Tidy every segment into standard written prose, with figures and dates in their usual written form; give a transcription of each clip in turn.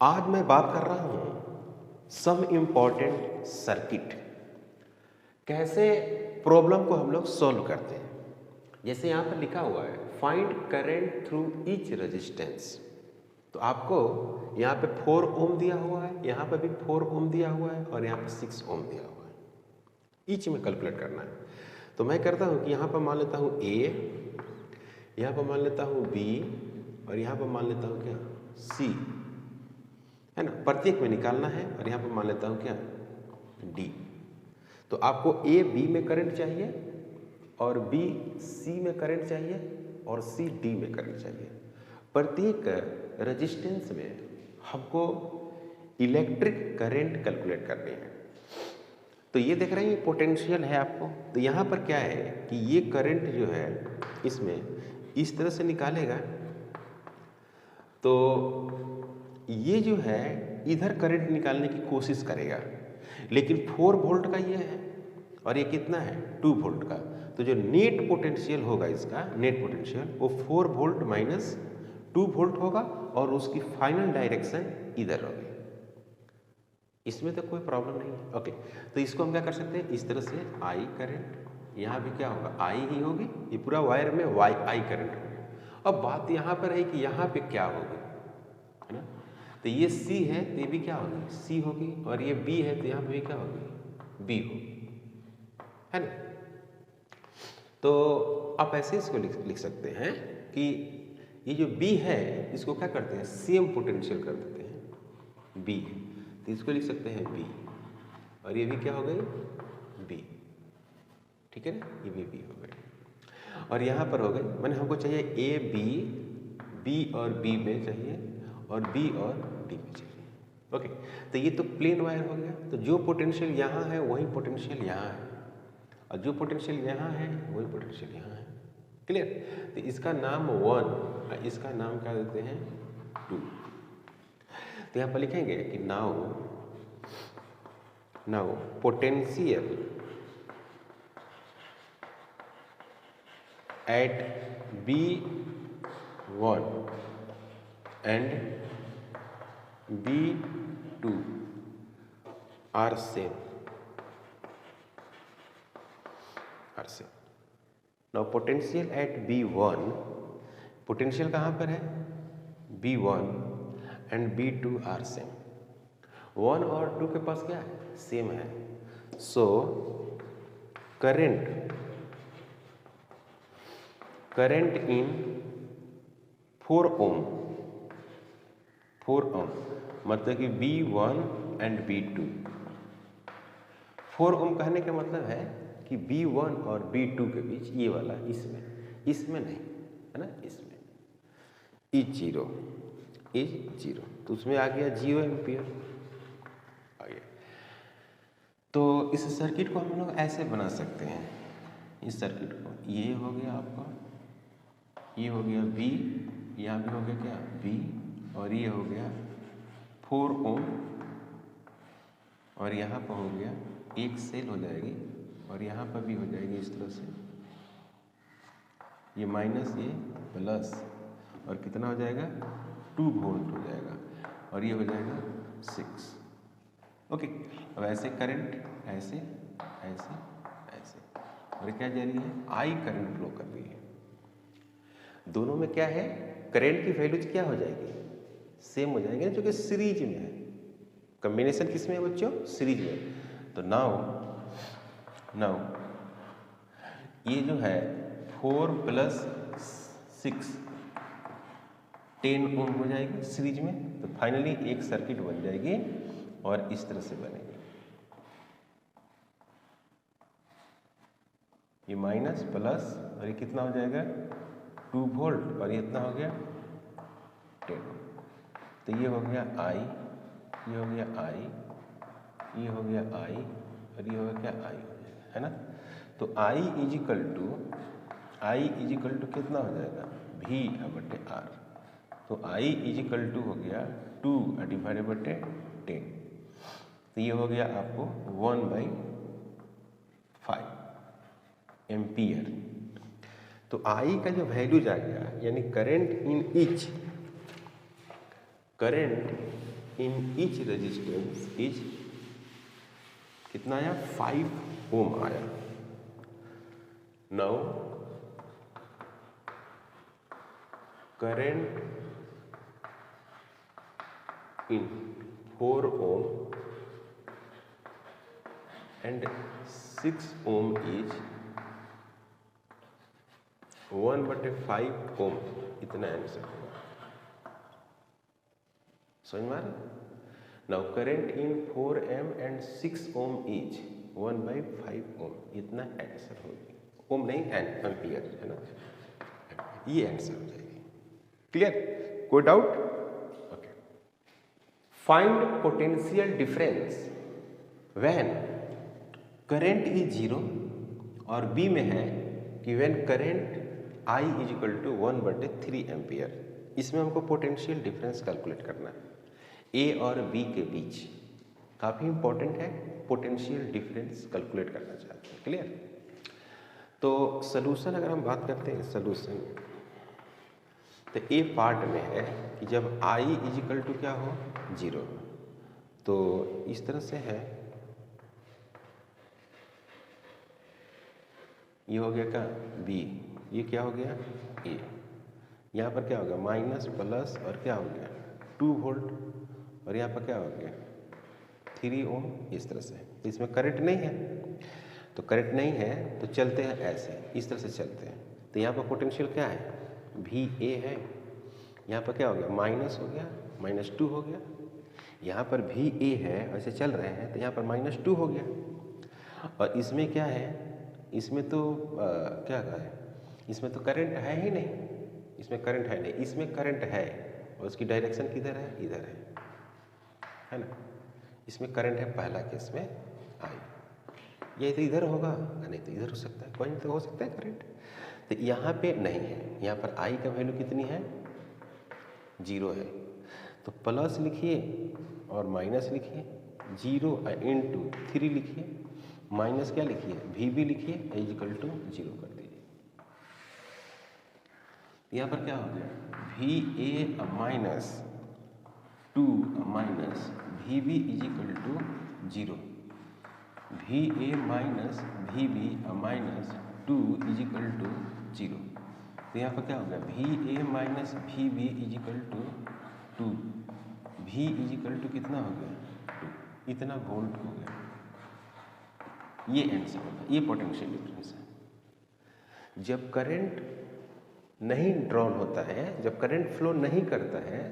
आज मैं बात कर रहा हूं सम इम्पॉर्टेंट सर्किट, कैसे प्रॉब्लम को हम लोग सॉल्व करते हैं। जैसे यहाँ पर लिखा हुआ है find current through each resistance, तो आपको यहाँ पे 4 ओम दिया हुआ है, यहाँ पर भी 4 ओम दिया हुआ है और यहाँ पर 6 ओम दिया हुआ है। ईच में कैलकुलेट करना है। तो मैं करता हूँ कि यहाँ पर मान लेता हूँ ए, यहाँ पर मान लेता हूँ बी और यहाँ पर मान लेता हूँ क्या सी, है ना। प्रत्येक में निकालना है और यहाँ पर मान लेता हूँ क्या डी। तो आपको ए बी में करंट चाहिए और बी सी में करंट चाहिए और सी डी में करंट चाहिए। प्रत्येक रेजिस्टेंस में हमको इलेक्ट्रिक करंट कैलकुलेट करने हैं। तो ये देख रहे हैं ये पोटेंशियल है आपको। तो यहाँ पर क्या है कि ये करंट जो है इसमें इस तरह से निकालेगा, तो ये जो है इधर करंट निकालने की कोशिश करेगा, लेकिन 4 वोल्ट का ये है और ये कितना है 2 वोल्ट का। तो जो नेट पोटेंशियल होगा इसका, नेट पोटेंशियल वो 4 वोल्ट माइनस 2 वोल्ट होगा और उसकी फाइनल डायरेक्शन इधर होगी। इसमें तो कोई प्रॉब्लम नहीं है। ओके, तो इसको हम क्या कर सकते हैं इस तरह से आई करंट, यहाँ भी क्या होगा आई ही होगी, ये पूरा वायर में वाई आई करंट होगी। अब बात यहाँ पर है कि यहाँ पे क्या होगी, है ना। तो ये सी है तो ये भी क्या होगी सी होगी, और ये बी है तो यहाँ पे भी क्या होगी बी होगी, है ना। तो आप ऐसे इसको लिख सकते हैं कि ये जो बी है इसको क्या करते हैं सेम पोटेंशियल कर देते हैं बी, तो इसको लिख सकते हैं बी और ये भी क्या हो गई बी, ठीक है ना, ये भी बी हो गई। और यहाँ पर हो गई मैंने हमको चाहिए ए बी, बी और बी में चाहिए और बी और डी में चाहिए। ओके, तो ये तो प्लेन वायर हो गया। तो जो पोटेंशियल यहाँ है वही पोटेंशियल यहाँ है और जो पोटेंशियल यहाँ है वही पोटेंशियल यहाँ है। क्लियर। तो इसका नाम 1 और इसका नाम क्या देते हैं 2। तो यहाँ पर लिखेंगे कि now potential at B1 and B2 are same. Now potential at B1, potential कहाँ पर है B1 and B2 are same. 1 और 2 के पास क्या है सेम है। सो करंट इन 4 ओम मतलब कि B1 एंड B2। 4 ओम कहने का मतलब है कि B1 और B2 के बीच ये वाला इसमें नहीं, है ना, इसमें इज जीरो, तो उसमें आ गया 0 एम्पियर आ गया। तो इस सर्किट को हम लोग ऐसे बना सकते हैं, इस सर्किट को ये हो गया आपका, ये हो गया B, यहाँ भी हो गया क्या B, और ये हो गया 4 ओम और यहाँ पर हो गया एक सेल हो जाएगी और यहाँ पर भी हो जाएगी इस तरह से, ये माइनस ये प्लस, और कितना हो जाएगा 2 वोल्ट हो जाएगा और ये हो जाएगा 6। ओके, अब ऐसे करंट ऐसे ऐसे ऐसे और क्या जा रही है आई करंट फ्लो कर रही है। दोनों में क्या है करंट की वैल्यूज क्या हो जाएगी सेम हो जाएंगे, जो कि सीरीज में है। कॉम्बिनेशन किस में है बच्चों सीरीज में। तो नाउ ये जो है 4 + 6 10 ओम हो जाएगी सीरीज में। तो फाइनली एक सर्किट बन जाएगी और इस तरह से बनेगी, ये माइनस प्लस और ये कितना हो जाएगा 2 वोल्ट और ये इतना हो गया 10। तो ये हो गया आई, ये हो गया आई, ये हो गया आई और ये हो गया क्या आई हो जाएगा, है ना। तो I इजिकल टू कितना हो जाएगा V/R। तो I इजिकल टू हो गया 2 / 10। तो ये हो गया आपको 1/5 एम्पियर। तो I का जो वैल्यूज आ गया यानी current in each resistance is कितना आया 5 ओम आया। Now current in 4 ohm and 6 ohm is 1/5 ohm, इतना आंसर होगा। समझ में आ रहा? Now current in 4 ohm and 6 ohm is 1/5 ohm, इतना आंसर होगी। ओम नहीं एम्पियर है ना, ये आंसर हो जाएगी। क्लियर? कोई doubt? Okay. Find potential difference when current is 0 और बी में है कि when current I is equal to 1/3 ampere. इसमें हमको पोटेंशियल डिफरेंस कैलकुलेट करना है ए और बी के बीच। काफ़ी इंपॉर्टेंट है, पोटेंशियल डिफरेंस कैलकुलेट करना चाहते हैं। क्लियर? तो सलूशन अगर हम बात करते हैं सलूशन, तो ए पार्ट में है कि जब I इज इक्वल टू क्या हो 0, तो इस तरह से है, ये हो गया क्या बी, ये क्या हो गया ए, यहाँ पर क्या हो गया माइनस प्लस और क्या हो गया 2 वोल्ट, और यहाँ पर क्या हो गया 3 ओम, इस तरह से। तो इसमें करंट नहीं है, तो करंट नहीं है तो चलते हैं ऐसे, इस तरह से चलते हैं। तो यहाँ पर पोटेंशियल क्या है भी ए है, यहाँ पर क्या हो गया माइनस हो गया, -2 हो गया, यहाँ पर भी ए है, ऐसे चल रहे हैं तो यहाँ पर -2 हो गया। और इसमें क्या है, इसमें तो क्या है, इसमें तो करंट है ही नहीं, इसमें करंट है नहीं, इसमें करंट है और उसकी डायरेक्शन किधर है, इधर है ना। इसमें करंट है पहला केस में आई, ये तो इधर होगा नहीं तो इधर हो सकता है, कोई तो हो सकता है करंट। तो यहाँ पे नहीं है, यहाँ पर आई का वैल्यू कितनी है 0 है, तो प्लस लिखिए और माइनस लिखिए, 0 × 3 लिखिए, माइनस क्या लिखिए वी बी लिखिए, इज इक्वल टू 0 कर दीजिए। यहाँ पर क्या हो गया V A minus 2 minus V B is equal to 0, V A minus V B minus 2 is equal to 0। तो यहाँ पर क्या हो गया V A minus V B is equal to 2, V is equal to कितना हो गया 2, इतना वोल्ट हो गया। ये आंसर होगा, ये पोटेंशियल डिफरेंस है। जब करंट नहीं ड्रॉन होता है, जब करंट फ्लो नहीं करता है,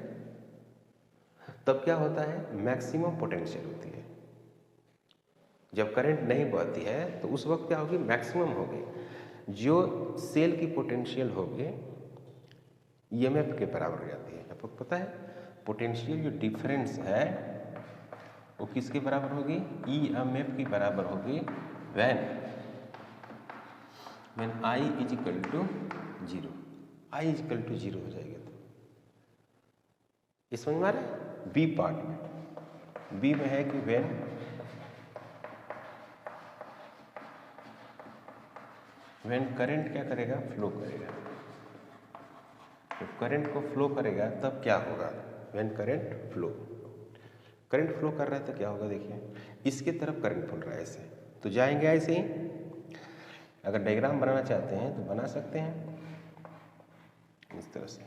तब क्या होता है मैक्सिमम पोटेंशियल होती है। जब करंट नहीं बहती है तो उस वक्त क्या होगी मैक्सिमम होगी, जो सेल की पोटेंशियल होगी ईएमएफ के बराबर हो जाती है। आपको पता है पोटेंशियल जो डिफरेंस है वो किसके बराबर होगी, ईएमएफ की बराबर होगी when I is equal to 0, I is equal to 0 हो जाएगा। तो इस समझ में आ रहा है। बी पार्ट में, बी में है कि व्हेन करंट क्या करेगा फ्लो करेगा, जब करंट को फ्लो करेगा तब क्या होगा, when current flow, current flow कर रहा है तो क्या होगा देखिए, इसके तरफ करंट फ्लो रहा है ऐसे, तो जाएंगे ऐसे ही। अगर डायग्राम बनाना चाहते हैं तो बना सकते हैं इस तरह से,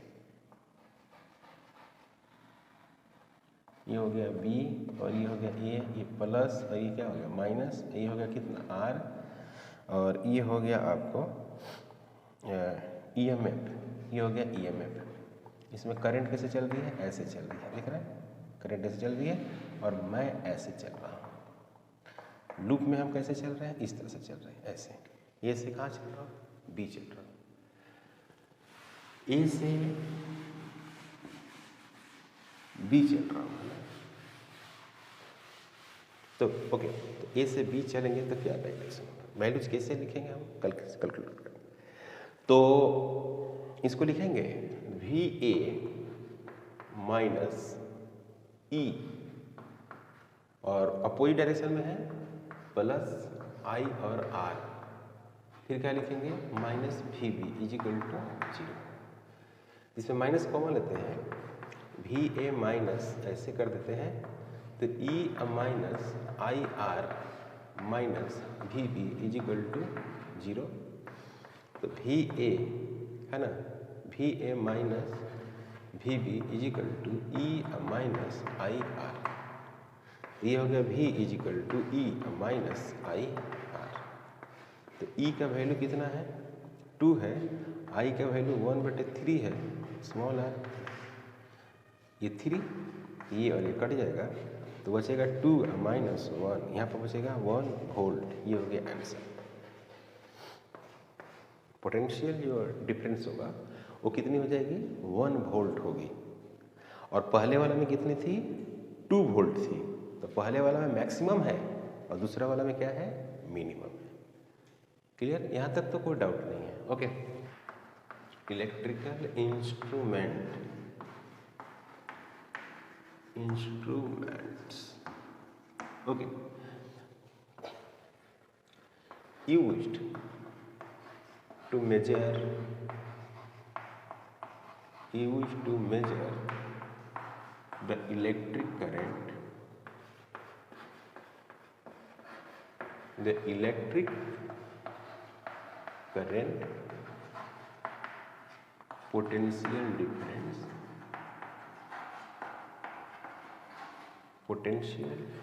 ये हो गया बी और ये हो गया ए, ये प्लस और ये क्या हो गया माइनस, ये हो गया कितना आर, और ये हो गया आपको ईएमएफ, ये हो गया ईएमएफ। इसमें करंट कैसे चल रही है, ऐसे चल रही है, दिख रहा है करंट ऐसे चल रही है और मैं ऐसे चल रहा हूँ। लूप में हम कैसे चल रहे हैं, इस तरह से चल रहे हैं ऐसे, ए से कहाँ चल रहा हूँ बी चल रहा हूँ, ए से बी चल रहा हूँ। तो ओके, तो ए से बी चलेंगे तो क्या डायरेक्शन, वैल्यूज कैसे लिखेंगे हम कल कैलकुलेट करेंगे। तो इसको लिखेंगे वी ए माइनस ई, और अपोजिट डायरेक्शन में है प्लस आई और आर, फिर क्या लिखेंगे minus V B is equal to 0। इसमें माइनस कॉमन लेते हैं, वी ए माइनस ऐसे कर देते हैं, तो E minus I R minus V B is equal to 0। तो वी ए है ना, V A minus V B is equal to E minus I R. ये हो गया V is equal to E minus I R. तो E का value कितना है, 2 है, आई का वैल्यू 1/3 है, स्मॉल आर। ये 3, ये और ये कट जाएगा, तो बचेगा 2 माइनस 1, यहाँ पर बचेगा 1 वोल्ट। ये हो गया आंसर। पोटेंशियल जो डिफरेंस होगा वो कितनी हो जाएगी, 1 वोल्ट होगी। और पहले वाला में कितनी थी, 2 वोल्ट थी। तो पहले वाला में मैक्सिमम है और दूसरा वाला में क्या है, मिनिमम है। क्लियर, यहाँ तक तो कोई डाउट नहीं है। Okay, electrical instruments okay, used to measure the electric current, potential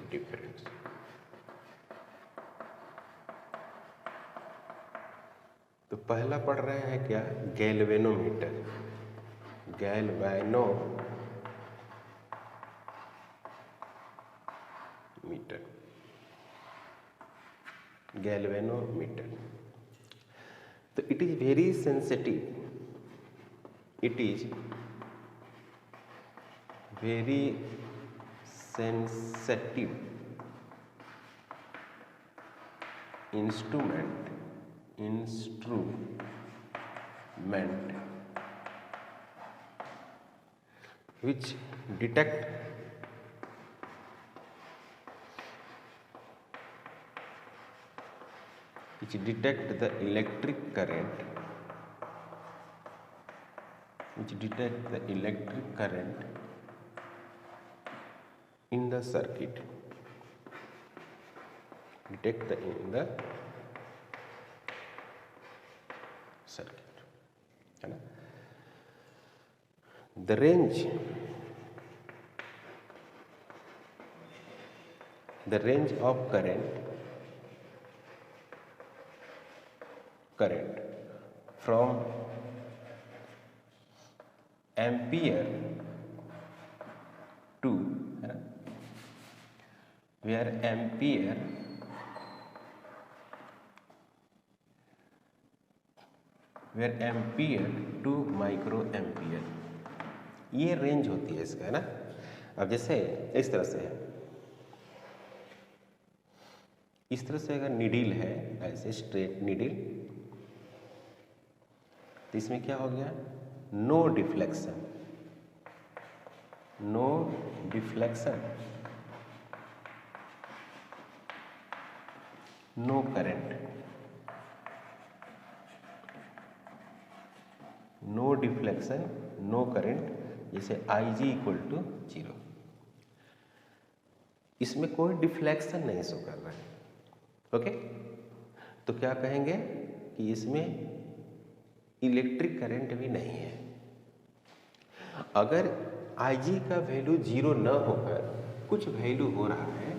difference, तो पहला पढ़ रहे हैं क्या, गैल्वेनोमीटर। गैल्वेनोमीटर। तो it is very sensitive, instrument which detect the electric current, in the circuit, है ना। The range of current from ampere to, है ना, where ampere to micro ampere, ये रेंज होती है इसका, है ना। अब जैसे इस तरह से है, इस तरह से अगर निडिल है, ऐसे स्ट्रेट निडिल, तो इसमें क्या हो गया, no deflection, no current, no deflection, no current, जैसे Ig इक्वल टू 0। इसमें कोई डिफ्लेक्शन नहीं शो कर रहा है। ओके, तो क्या कहेंगे कि इसमें इलेक्ट्रिक करंट भी नहीं है। अगर Ig का वैल्यू 0 न होकर कुछ वैल्यू हो रहा है,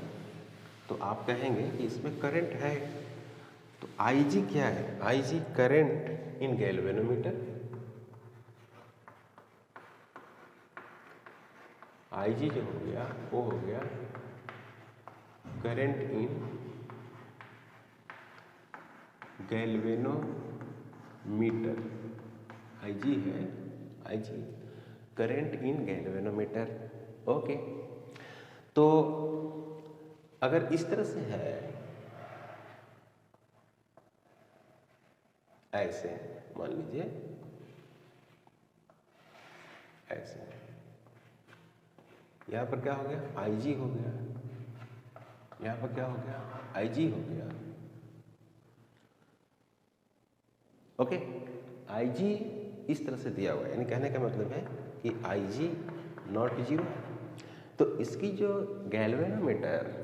तो आप कहेंगे कि इसमें करंट है। तो Ig क्या है, Ig current in galvanometer, Ig जो हो गया वो हो गया करंट इन गैल्वेनोमीटर। Ig है, Ig current in galvanometer. Okay, तो अगर इस तरह से है, ऐसे मान लीजिए, ऐसे, यहाँ पर क्या हो गया, Ig हो गया, यहाँ पर क्या हो गया, Ig हो गया। ओके, Ig इस तरह से दिया हुआ है, यानी कहने का मतलब है कि Ig नॉट जीरो। तो इसकी जो गैल्वेनोमीटर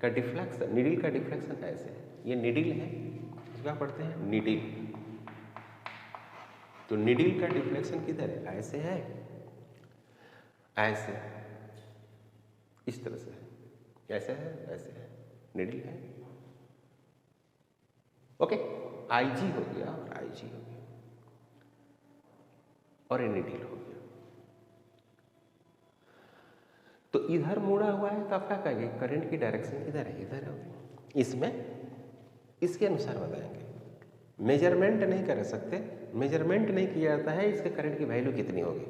का डिफ्लेक्शन, नीडल का डिफ्लेक्शन ऐसे है, ये नीडल है, इसका पढ़ते हैं नीडल। तो नीडल का डिफ्लेक्शन किधर है? ऐसे है, ऐसे, इस तरह से है, ऐसे है, ऐसे है, नीडल है। ओके, आईजी हो गया और आईजी हो गया और ये नीडल हो गया। तो इधर मुड़ा हुआ है तो आप क्या कहेंगे? करंट की डायरेक्शन किधर है? इधर है। इसमें इसके अनुसार बताएंगे, मेजरमेंट नहीं कर सकते, मेजरमेंट नहीं किया जाता है इसके करंट की वैल्यू कितनी होगी,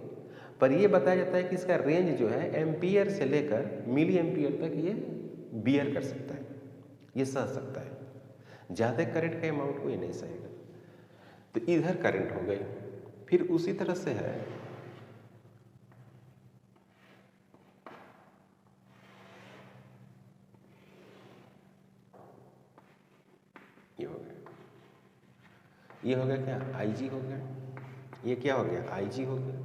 पर ये बताया जाता है कि इसका रेंज जो है एम्पियर से लेकर मिली एम्पियर तक ये बियर कर सकता है, ये सह सकता है। ज़्यादा करंट के अमाउंट को ये नहीं सहेगा। तो इधर करंट हो गई। फिर उसी तरह से है ये हो गया, ये हो गया क्या? आईजी हो गया। ये क्या हो गया? आईजी हो गया।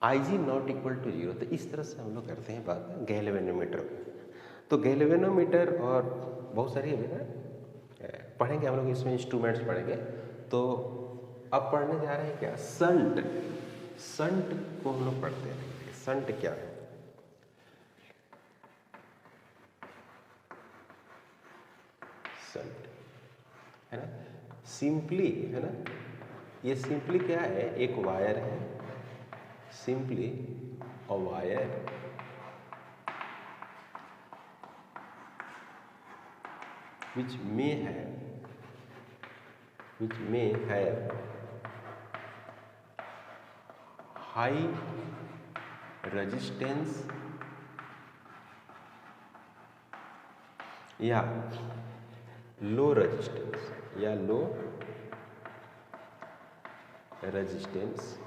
IG not equal to zero. तो इस तरह से हम लोग करते हैं बात गैल्वेनोमीटर की। तो गैल्वेनोमीटर और बहुत सारी अभी ना पढ़ेंगे हम लोग, इसमें इंस्ट्रूमेंट्स पढ़ेंगे। तो अब पढ़ने जा रहे हैं क्या? संट। संट को हम लोग पढ़ते हैं। संट क्या है? संट है ना, सिंपली है ना, ये सिंपली क्या है? एक वायर है, simply a wire which may have high resistance या लो रेजिस्टेंस या low resistance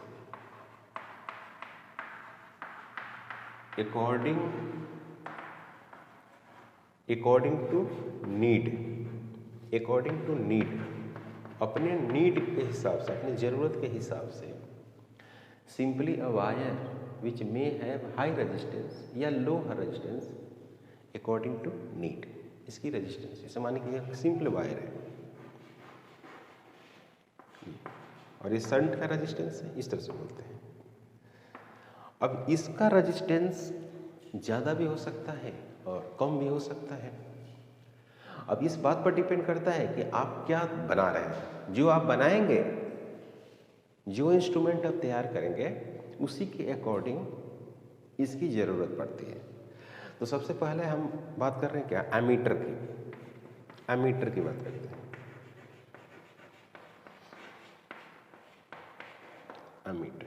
according to need, according to need, अपने नीड के हिसाब से, अपनी ज़रूरत के हिसाब से। Simply a wire which may have high resistance या low resistance according to need. इसकी रेजिस्टेंस, जैसे मानिए कि ये सिंपल वायर है और ये शंट का रेजिस्टेंस है, इस तरह से बोलते हैं। अब इसका रेजिस्टेंस ज़्यादा भी हो सकता है और कम भी हो सकता है। अब इस बात पर डिपेंड करता है कि आप क्या बना रहे हैं। जो आप बनाएंगे, जो इंस्ट्रूमेंट आप तैयार करेंगे, उसी के अकॉर्डिंग इसकी ज़रूरत पड़ती है। तो सबसे पहले हम बात कर रहे हैं क्या? एमीटर की। एमीटर की बात करते हैं। एमीटर,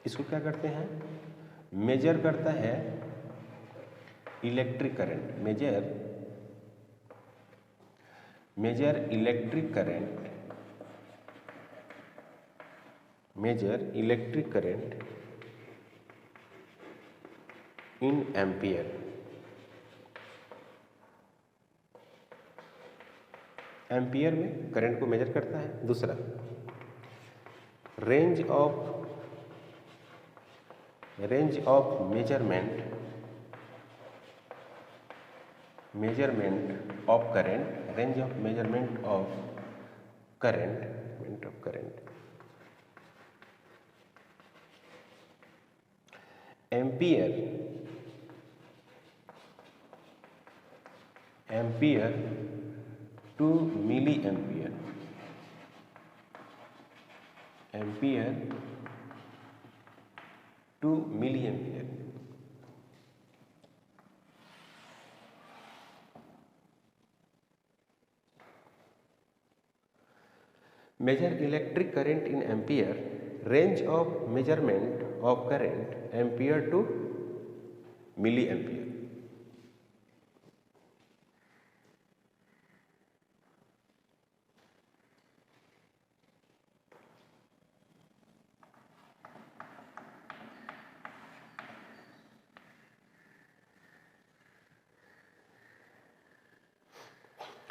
इसको क्या करते हैं? मेजर करता है electric current. Measure electric current, measure electric current in ampere. Ampere में करंट को मेजर करता है। दूसरा, range of measurement of current, range of measurement of current ampere to milli ampere, ampere to milli ampere. Measure electric current in ampere, range of measurement of current ampere to milli ampere.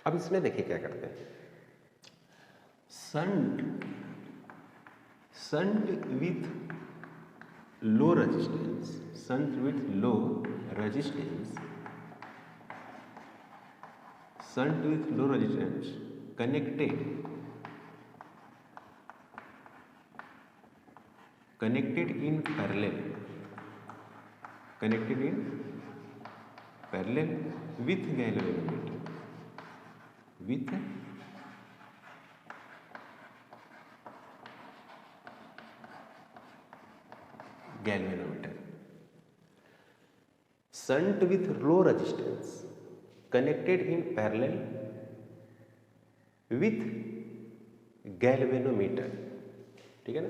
अब इसमें देखिए क्या करते हैं, shunt with low resistance, shunt with low resistance, shunt with low resistance connected in parallel with galvanometer. Shunt with low resistance connected in parallel with galvanometer, ठीक है ना।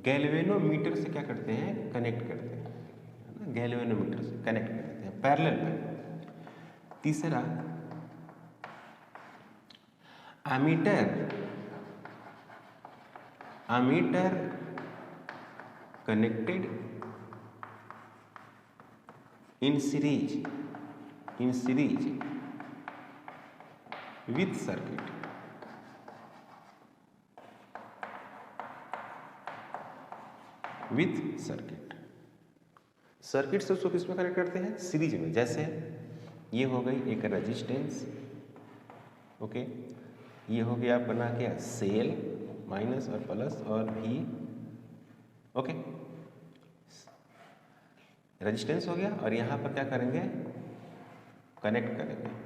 Galvanometer से क्या करते हैं, कनेक्ट करते हैं, है ना, गैल्वेनोमीटर से कनेक्ट करते हैं पैरेलल में। तीसरा, ammeter connected in series with circuit, circuit से उसको किस में कनेक्ट करते हैं, सीरीज में। जैसे ये हो गई एक रेजिस्टेंस, ओके, ये हो गया अपना क्या, सेल, माइनस और प्लस और भी, ओके, रेजिस्टेंस हो गया, और यहाँ पर क्या करेंगे, कनेक्ट करेंगे।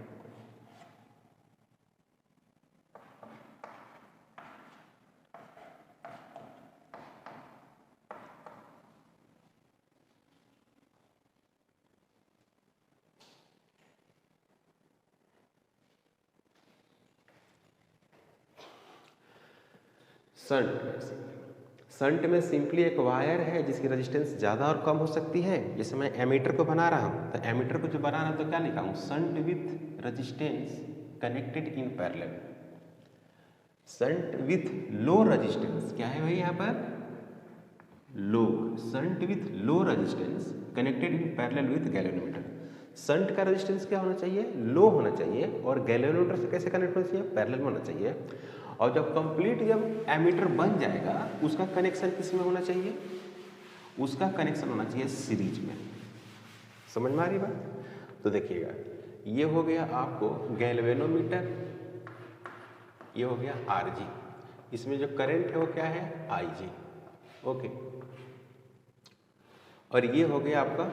शंट में सिंपली एक वायर है जिसकी रेजिस्टेंस ज़्यादा और कम हो सकती है। जैसे मैं एमीटर को बना रहा हूँ, तो एमीटर को जो बना रहा हूँ तो क्या लिखा हूँ, shunt with resistance connected in parallel. Shunt with low resistance क्या है भाई यहाँ पर, लो, shunt with low resistance connected in parallel with galvanometer. Shunt का रेजिस्टेंस क्या होना चाहिए, लो होना चाहिए, और गैल्वेनोमीटर से कैसे कनेक्ट होना चाहिए, पैरेलल में होना चाहिए। और जब कंप्लीट जब एमीटर बन जाएगा उसका कनेक्शन किस में होना चाहिए, उसका कनेक्शन होना चाहिए सीरीज में। समझ में आ रही बात। तो देखिएगा, ये हो गया आपको गैल्वेनोमीटर, ये हो गया आरजी, इसमें जो करंट है वो क्या है, आईजी, ओके। और ये हो गया आपका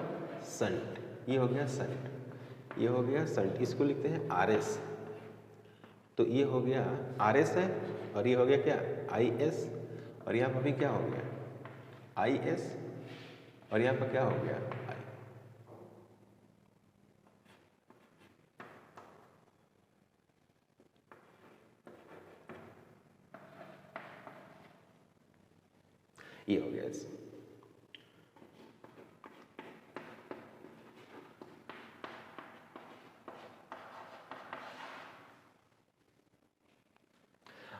शंट, ये हो गया शंट, ये हो गया शंट, इसको लिखते हैं आरएस। तो ये हो गया आरएस है, और ये हो गया क्या, आईएस, और यहाँ पर भी क्या हो गया, आईएस, और यहाँ पर क्या हो गया, आई। ये हो गया ऐसे।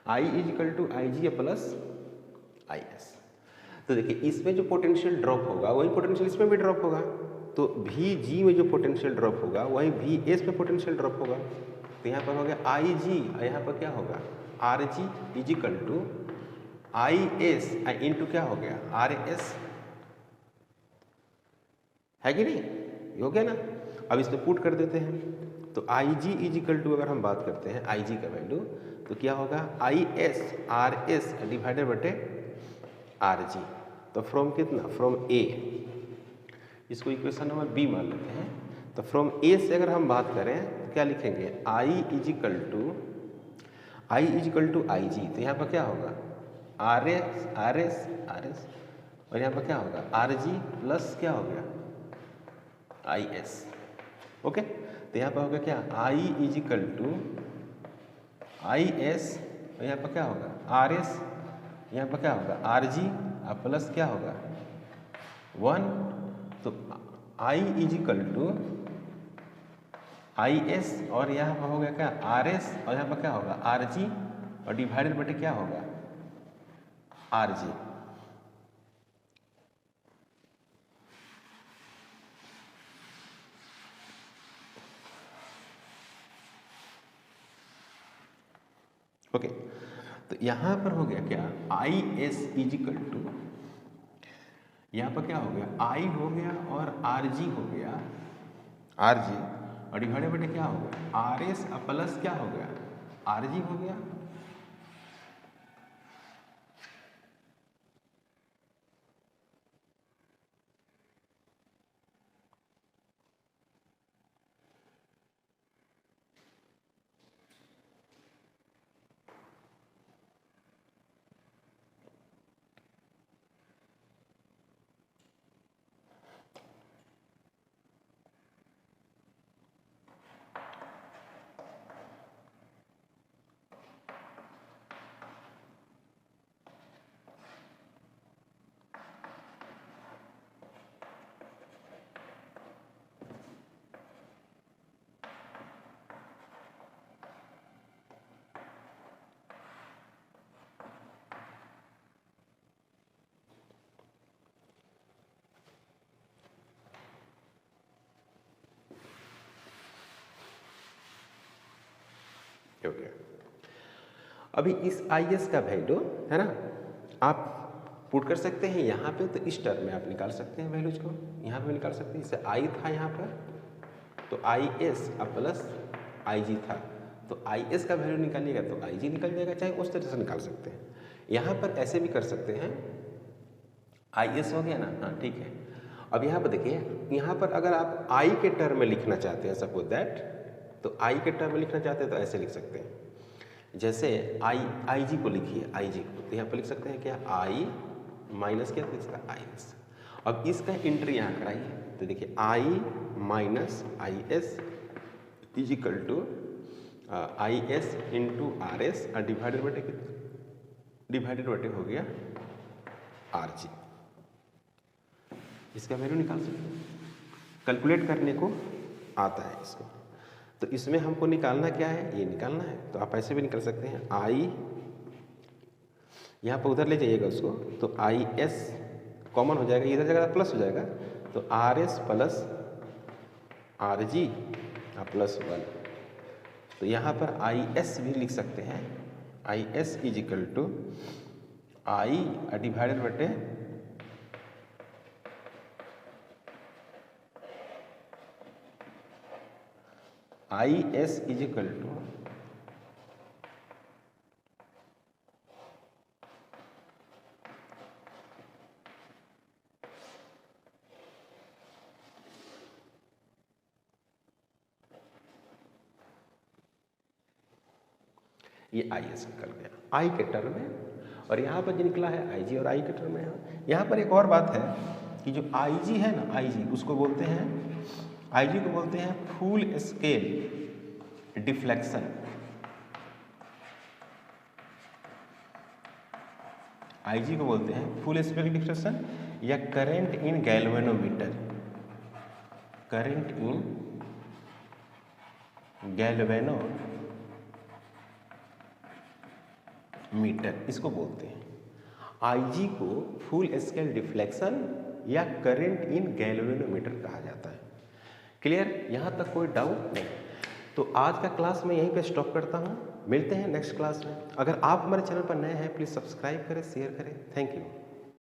I is equal to I G plus I S. तो देखिए, इसमें जो पोटेंशियल ड्रॉप होगा वही पोटेंशियल इसमें भी ड्रॉप होगा। तो वी जी में जो पोटेंशियल ड्रॉप होगा वही वी एस में पोटेंशियल ड्रॉप होगा। तो यहाँ पर हो गया आई जी, और यहाँ पर क्या होगा, R G is equal to I S into क्या हो गया, आर एस, है कि नहीं, ये हो गया ना। अब इसमें पुट कर देते हैं, तो आई जी इजिकल टू अगर हम बात करते हैं आई जी का वैल्यू, तो क्या होगा, I S R S divided बटे आर जी। तो फ्रॉम कितना, फ्रॉम ए, इसको इक्वेशन नंबर बी मान लेते हैं। तो फ्रॉम ए से अगर हम बात करें तो क्या लिखेंगे, आई इजिकल टू आई जी। तो यहाँ पर क्या होगा, R S R S R S, और यहाँ पर क्या होगा, आर जी प्लस क्या हो गया, आई एस, ओके। तो यहाँ पर होगा क्या, आई इजिकल टू आई एस, और यहाँ पर क्या होगा, आर एस, यहाँ पर क्या होगा, आर जी, और प्लस क्या होगा, 1। तो आई इजिकल टू आई एस, और यहाँ पर हो गया क्या, आर एस, और यहाँ पर क्या होगा, आर जी, और डिवाइडेड बटे क्या होगा, आर जी। ओके, तो यहाँ पर हो गया क्या, आई एस इजिकल टू, यहाँ पर क्या हो गया, आई हो गया और आर जी हो गया, आर जी, और डिवाइडेड बटे क्या हो गया, आर एस प्लस क्या हो गया, आर जी हो गया। हो गया। अभी इस आई एस का वैल्यू है ना, आप पुट कर सकते हैं यहाँ पे, तो इस टर्म में आप निकाल सकते हैं वैल्यूज को, यहाँ पे निकाल सकते हैं। जैसे आई था यहाँ पर, तो आई एस प्लस आई जी था, तो आई एस का वैल्यू निकालिएगा तो आई जी निकल जाएगा, चाहे उस तरह से निकाल सकते हैं। यहाँ पर ऐसे भी कर सकते हैं, आई एस हो गया ना, हाँ ठीक है। अब यहाँ पर देखिए, यहाँ पर अगर आप आई के टर्म में लिखना चाहते हैं सपोज दैट, तो आई के टर्म में लिखना चाहते हैं तो ऐसे लिख सकते हैं। जैसे आई जी को लिखिए, आई जी को, तो यहाँ पर लिख सकते हैं क्या, आई माइनस क्या, तो इसका आई एस। अब इसका एंट्री यहाँ कराइए, तो देखिए I minus I S is equal to I S into R S, और डिवाइडेड बटे हो गया आर जी। इसका वैल्यू निकाल सकते हैं, कैलकुलेट करने को आता है इसको। तो इसमें हमको निकालना क्या है, ये निकालना है, तो आप ऐसे भी निकाल सकते हैं। आई यहाँ पर उधर ले जाइएगा उसको, तो आई एस कॉमन हो जाएगा, इधर जगह प्लस हो जाएगा, तो R S plus R G plus 1। तो यहाँ पर आई एस भी लिख सकते हैं, I S is equal to I divided बटे I S is equal to ये आई एस निकल गया आई के टर्म में, और यहाँ पर जो निकला है आई जी और आई के टर्म में। यहाँ पर एक और बात है कि जो आई जी है ना, आई जी उसको बोलते हैं, आई जी को बोलते हैं फुल स्केल डिफ्लेक्शन। आई जी को बोलते हैं फुल स्केल डिफ्लेक्शन या current in galvanometer, current in galvanometer इसको बोलते हैं। आईजी को फुल स्केल डिफ्लेक्शन या करंट इन गैल्वेनोमीटर कहा जाता है। क्लियर, यहाँ तक कोई डाउट नहीं। तो आज का क्लास मैं यहीं पे स्टॉप करता हूँ, मिलते हैं नेक्स्ट क्लास में। अगर आप हमारे चैनल पर नए हैं प्लीज़ सब्सक्राइब करें, शेयर करें। Thank you.